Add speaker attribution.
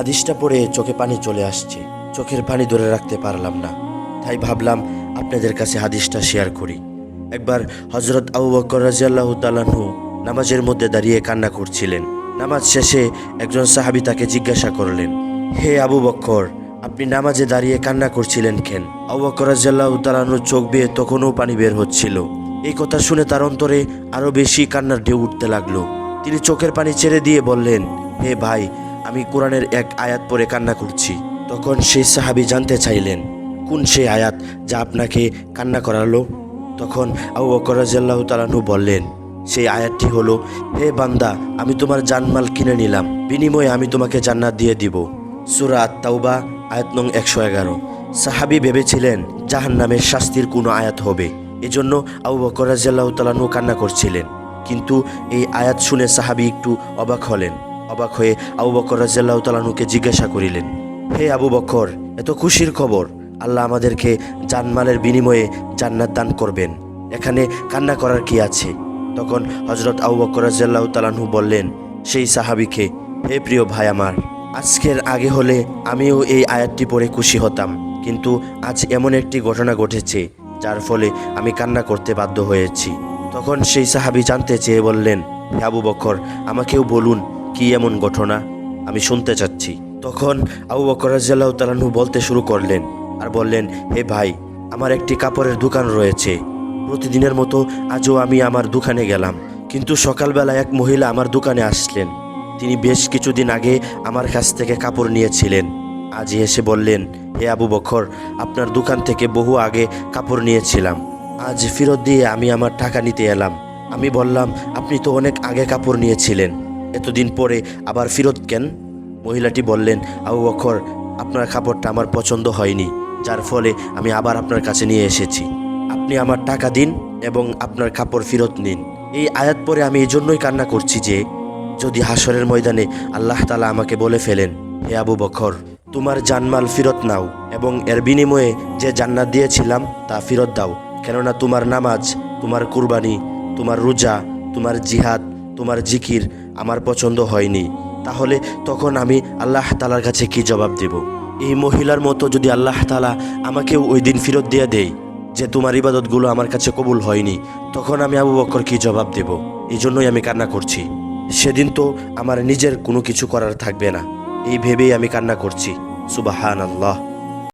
Speaker 1: হাদিসটা পড়ে চোখে পানি চলে আসছে। চোখের পানি ধরে রাখতে পারলাম না, তাই ভাবলাম আপনাদের কাছে হাদিসটা শেয়ার করি। একবার হযরত আবু বকর রাদিয়াল্লাহু তাআলা আনহু নামাজের মধ্যে দাঁড়িয়ে কান্না করছিলেন। নামাজ শেষে একজন সাহাবী তাকে জিজ্ঞাসা করলেন, হে আবু বকর, আপনি নামাজে দাঁড়িয়ে কান্না করছিলেন কেন? আবু বকর রাদিয়াল্লাহু তাআলা আনহুর চোখ বেয়ে তখনও পানি বের হচ্ছিল। এই কথা শুনে তার অন্তরে আরো বেশি কান্নার ঢেউ উঠতে লাগলো। তিনি চোখের পানি ছেড়ে দিয়ে বললেন, হে ভাই, আমি কোরআনের এক আয়াত পড়ে কান্না করছি। তখন সেই সাহাবী জানতে চাইলেন, কোন সেই আয়াত যা আপনাকে কান্না করালো? তখন আবু বকর রাদিয়াল্লাহু তাআলা আনহু বললেন, সেই আয়াতটি হলো, হে বান্দা, আমি তোমার জানমাল কিনে নিলাম, বিনিময়ে আমি তোমাকে জান্নাত দিয়ে দিব। সূরা আত-তাওবা আয়াত নং 111। সাহাবী ভেবেছিলেন জাহান্নামের শাস্তির কোনো আয়াত হবে, এজন্য আবু বকর রাদিয়াল্লাহু তাআলা আনহু কান্না করছিলেন। কিন্তু এই আয়াত শুনে সাহাবী একটু অবাক হলেন। অবাক হয়ে আবু বকর রাদিয়াল্লাহু তাআলা আনহুকে জিজ্ঞাসা করিলেন, হে আবু বকর, এত খুশির খবর, আল্লাহ আমাদেরকে জানমালের বিনিময়ে জান্নাত দান করবেন, এখানে কান্না করার কি আছে? তখন হযরত আবু বকর রাদিয়াল্লাহু তাআলা আনহু বললেন সেই সাহাবীকে, হে প্রিয় ভাই আমার, আজকের আগে হলে আমিও এই আয়াতটি পড়ে খুশি হতাম, কিন্তু আজ এমন একটি ঘটনা ঘটেছে যার ফলে আমি কান্না করতে বাধ্য হয়েছি। তখন সেই সাহাবী জানতে চেয়ে বললেন, হে আবু বকর, আমাকেও বলুন কি এমন ঘটনা, আমি শুনতে চাচ্ছি। তখন আবু বকর রাদিয়াল্লাহু তাআলা আনহু বলতে শুরু করলেন আর বললেন, হে ভাই, আমার একটি কাপড়ের দোকান রয়েছে। প্রতিদিনের মতো আজও আমি আমার দোকানে গেলাম, কিন্তু সকালবেলা এক মহিলা আমার দোকানে আসলেন। তিনি বেশ কিছুদিন আগে আমার কাছ থেকে কাপড় নিয়েছিলেন। আজ এসে বললেন, হে আবু বকর, আপনার দোকান থেকে বহু আগে কাপড় নিয়েছিলাম, আজ ফেরত দিয়ে আমি আমার টাকা নিতে এলাম। আমি বললাম, আপনি তো অনেক আগে কাপড় নিয়েছিলেন, এতদিন পরে আবার ফেরত কেন? মহিলাটি বললেন, আবু বকর, আপনার কাপড়টা আমার পছন্দ হয়নি, যার ফলে আমি আবার আপনার কাছে নিয়ে এসেছি। আপনি আমার টাকা দিন এবং আপনার কাপড় ফেরত নিন। এই আয়াত পরে আমি এই জন্যই কান্না করছি যে যদি হাসরের ময়দানে আল্লাহ তাআলা আমাকে বলে ফেলেন, হে আবু বকর, তোমার জানমাল ফেরত নাও এবং এর বিনিময়ে যে জান্নাত দিয়েছিলাম তা ফেরত দাও, কেননা তোমার নামাজ, তোমার কুরবানি, তোমার রোজা, তোমার জিহাদ, তোমার জিকির আমার পছন্দ হয়নি, তাহলে তখন আমি আল্লাহ তাআলার কাছে কি জবাব দেব? এই মহিলার মতো যদি আল্লাহ তাআলা আমাকেও ওই দিন ফেরত দিয়ে দেয় যে তোমার ইবাদতগুলো আমার কাছে কবুল হয়নি, তখন আমি আবু বকর কি জবাব দেব? এই জন্যই আমি কান্না করছি। সেদিন তো আমার নিজের কোনো কিছু করার থাকবে না, এই ভেবেই আমি কান্না করছি। সুবহানাল্লাহ।